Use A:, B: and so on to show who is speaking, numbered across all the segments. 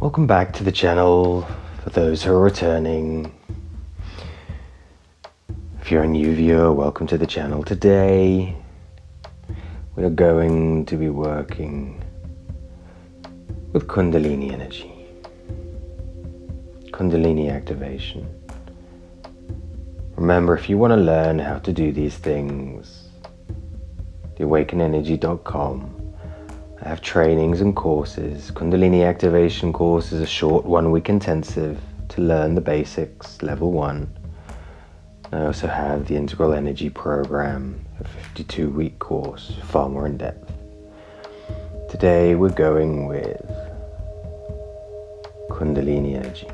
A: Welcome back to the channel for those who are returning. If you're a new viewer, welcome to the channel. Today we are going to be working with Kundalini Energy, Kundalini Activation. Remember, if you want to learn how to do these things, theawakenenergy.com. I have trainings and courses. Kundalini Activation course is a short 1-week intensive to learn the basics, level 1. I also have the Integral Energy program, a 52-week course, far more in depth. Today we're going with Kundalini Energy.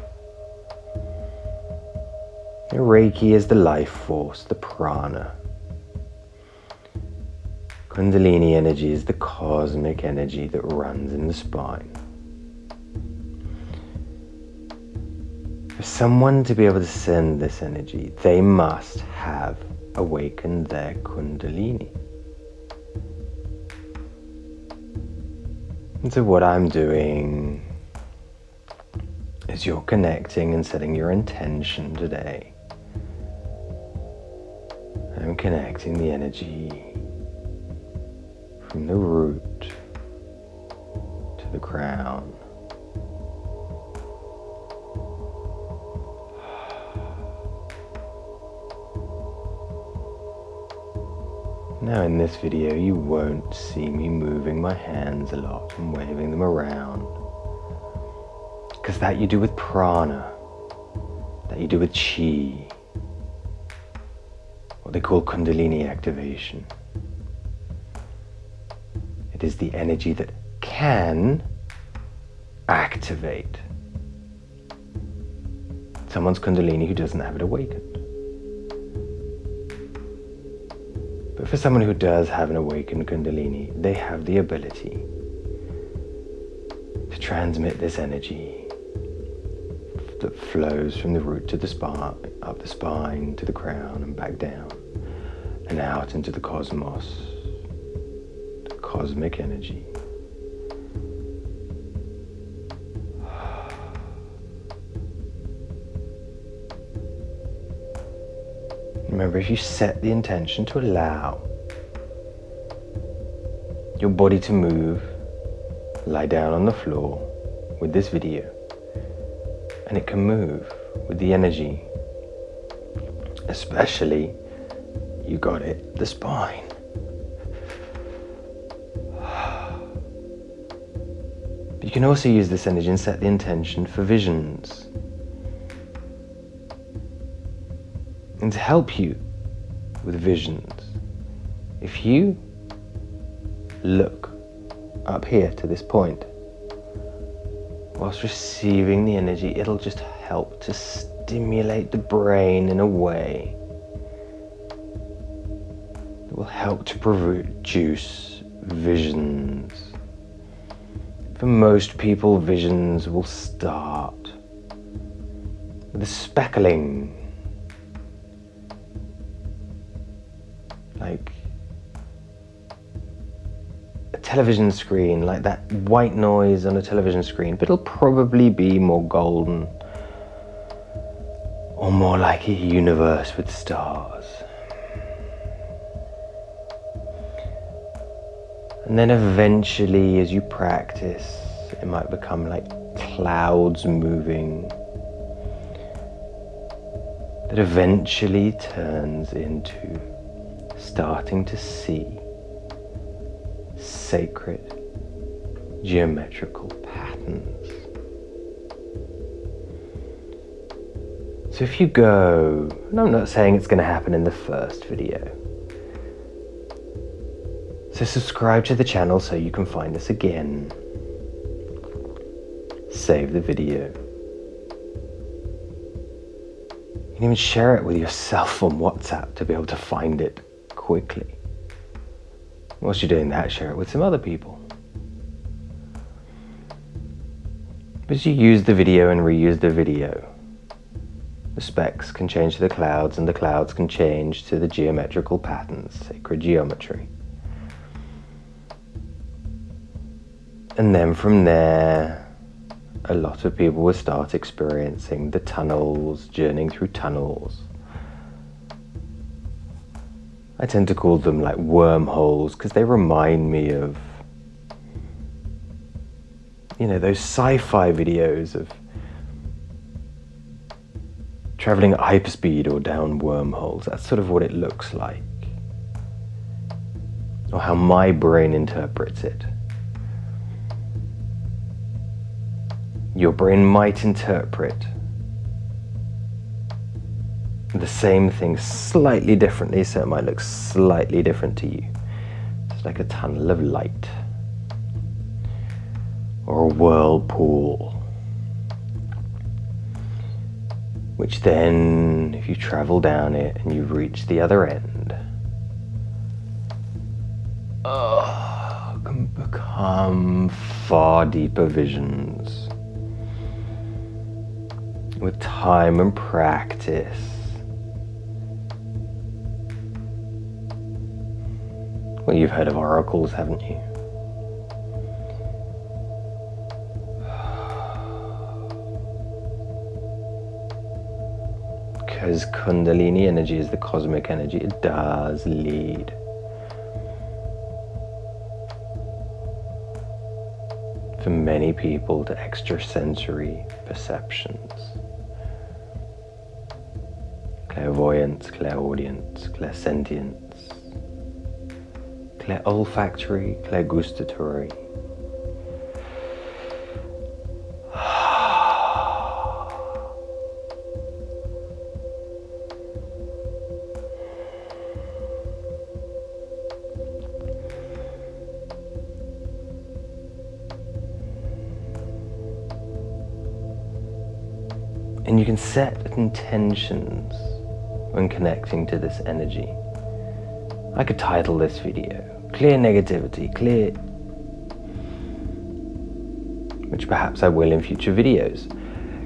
A: The Reiki is the life force, the prana. Kundalini energy is the cosmic energy that runs in the spine. For someone to be able to send this energy, they must have awakened their Kundalini. And so what I'm doing is you're connecting and setting your intention today. I'm connecting the energy from the root to the crown. Now in this video you won't see me moving my hands a lot and waving them around, because that you do with prana, that you do with chi, what they call Kundalini Activation. It is the energy that can activate someone's Kundalini who doesn't have it awakened. But for someone who does have an awakened Kundalini, they have the ability to transmit this energy that flows from the root to the spine, up the spine to the crown and back down and out into the cosmos. Cosmic energy. Remember, if you set the intention to allow your body to move, lie down on the floor with this video, and it can move with the energy, especially, you got it, the spine. You can also use this energy and set the intention for visions. And to help you with visions, if you look up here to this point, whilst receiving the energy, it'll just help to stimulate the brain in a way that will help to produce visions. For most people, visions will start with a speckling, like a television screen, like that white noise on a television screen, but it'll probably be more golden or more like a universe with stars. And then eventually, as you practice, it might become like clouds moving that eventually turns into starting to see sacred geometrical patterns. So if you go, and I'm not saying it's going to happen in the first video, so subscribe to the channel so you can find us again. Save the video. You can even share it with yourself on WhatsApp to be able to find it quickly. Whilst you're doing that, share it with some other people. As you use the video and reuse the video, the specks can change to the clouds and the clouds can change to the geometrical patterns, sacred geometry. And then from there, a lot of people will start experiencing the tunnels, journeying through tunnels. I tend to call them like wormholes because they remind me of, you know, those sci-fi videos of traveling at hyperspeed or down wormholes. That's sort of what it looks like, or how my brain interprets it. Your brain might interpret the same thing slightly differently, so it might look slightly different to you. It's like a tunnel of light or a whirlpool, which then, if you travel down it and you reach the other end, can become far deeper visions. With time and practice, well, you've heard of oracles, haven't you? Because Kundalini energy is the cosmic energy, it does lead. For many people to extrasensory perceptions. Clairvoyance, clairaudience, clairsentience, clairolfactory, clairgustatory. And you can set intentions when connecting to this energy. I could title this video, Clear Negativity, Clear, which perhaps I will in future videos.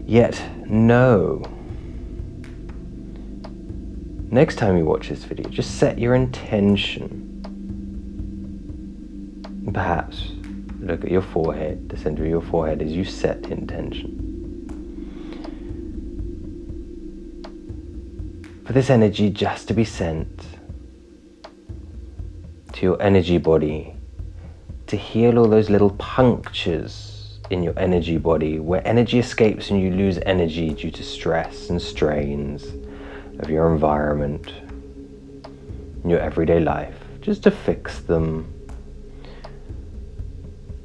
A: Yet, no. Next time you watch this video, just set your intention. And perhaps look at your forehead, the center of your forehead, as you set the intention. For this energy just to be sent to your energy body, to heal all those little punctures in your energy body where energy escapes and you lose energy due to stress and strains of your environment, in your everyday life, just to fix them.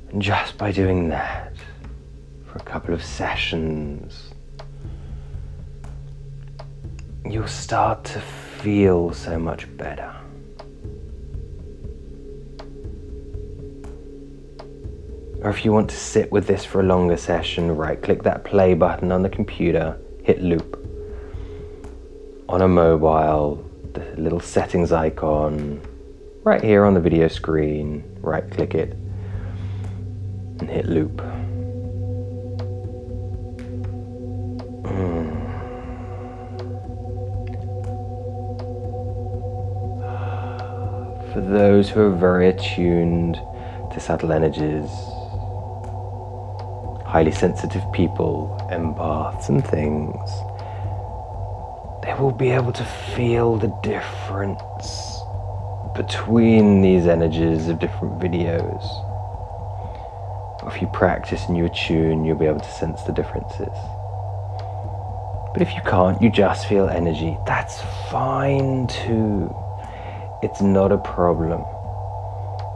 A: And just by doing that for a couple of sessions, you'll start to feel so much better. Or if you want to sit with this for a longer session, right-click that play button on the computer, hit loop. On a mobile, the little settings icon, right here on the video screen, right-click it, and hit loop. For those who are very attuned to subtle energies, highly sensitive people, empaths and things, they will be able to feel the difference between these energies of different videos. If you practice and you attune, you'll be able to sense the differences. But if you can't, you just feel energy, that's fine too. It's not a problem.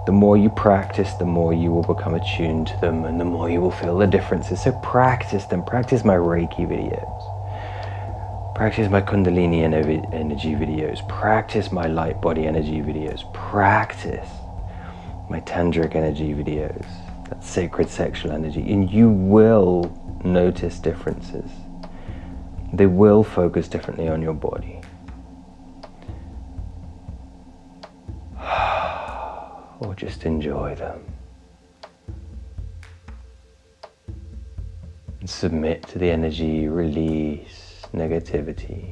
A: The more you practice, the more you will become attuned to them and the more you will feel the differences. So practice them. Practice my Reiki videos. Practice my Kundalini energy videos. Practice my light body energy videos. Practice my tantric energy videos. That sacred sexual energy. And you will notice differences. They will focus differently on your body. Or just enjoy them. And submit to the energy, release negativity.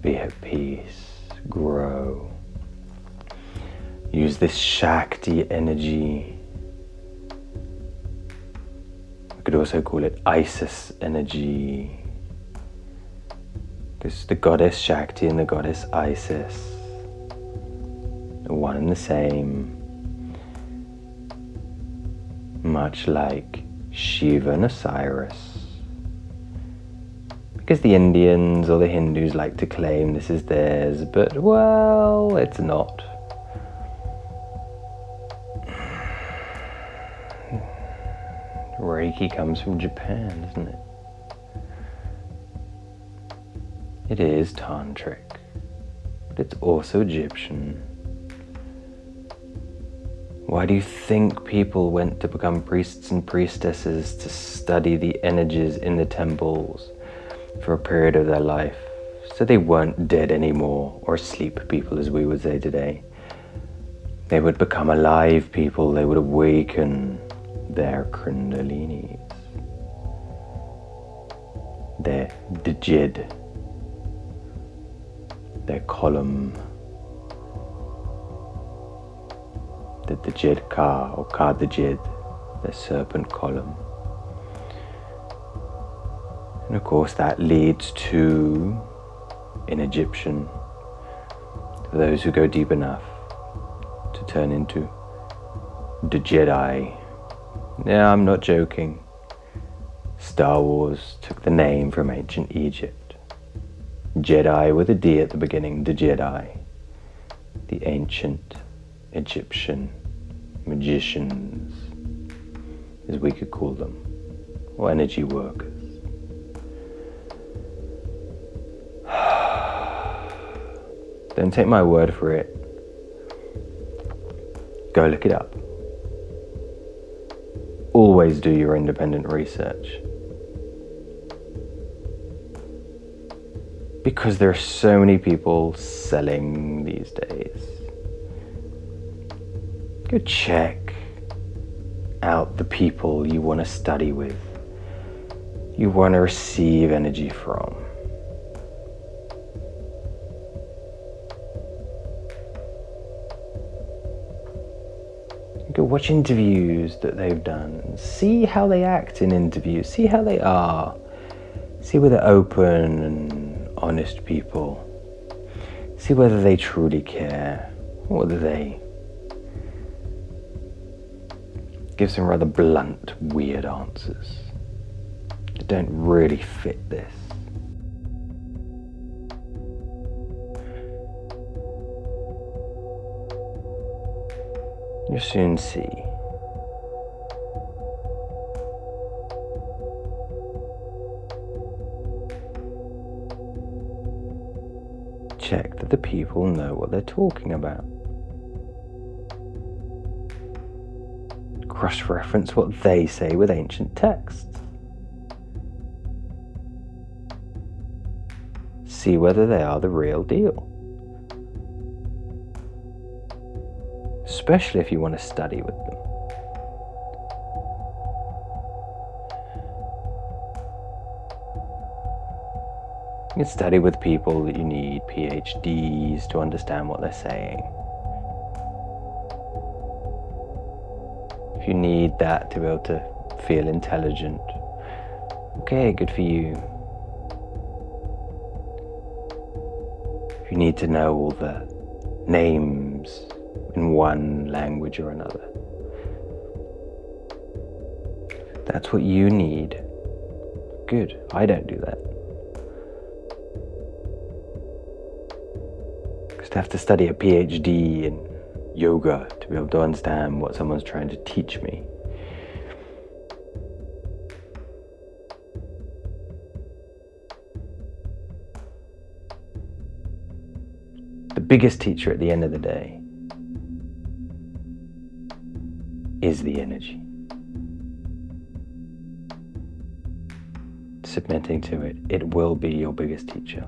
A: Be at peace, grow. Use this Shakti energy. We could also call it Isis energy, because the goddess Shakti and the goddess Isis are one and the same, much like Shiva and Osiris. Because the Indians or the Hindus like to claim this is theirs, but well, it's not. Reiki comes from Japan, doesn't it? It is tantric, but it's also Egyptian. Why do you think people went to become priests and priestesses to study the energies in the temples for a period of their life? So they weren't dead anymore, or sleep people as we would say today. They would become alive people, they would awaken their Kundalinis, their Djid, their column, the Djid Ka or Ka Djid, their serpent column. And of course that leads to, in Egyptian, for those who go deep enough, to turn into the Jedi. Yeah, I'm not joking. Star Wars took the name from ancient Egypt. Jedi with a D at the beginning, the Jedi. The ancient Egyptian magicians, as we could call them, or energy workers. Don't take my word for it. Go look it up. Always do your independent research. Because there are so many people selling these days. Go check out the people you want to study with, you want to receive energy from. Go watch interviews that they've done. See how they act in interviews. See how they are. See whether they're open and honest people. See whether they truly care, or whether they give some rather blunt, weird answers that don't really fit this. You'll soon see. Check that the people know what they're talking about. Cross-reference what they say with ancient texts. See whether they are the real deal. Especially if you want to study with them. You can study with people that you need PhDs to understand what they're saying. If you need that to be able to feel intelligent, okay, good for you. If you need to know all the names in one language or another, that's what you need. Good, I don't do that. Because to have to study a PhD in yoga to be able to understand what someone's trying to teach me. The biggest teacher at the end of the day is the energy. Submitting to it, it will be your biggest teacher.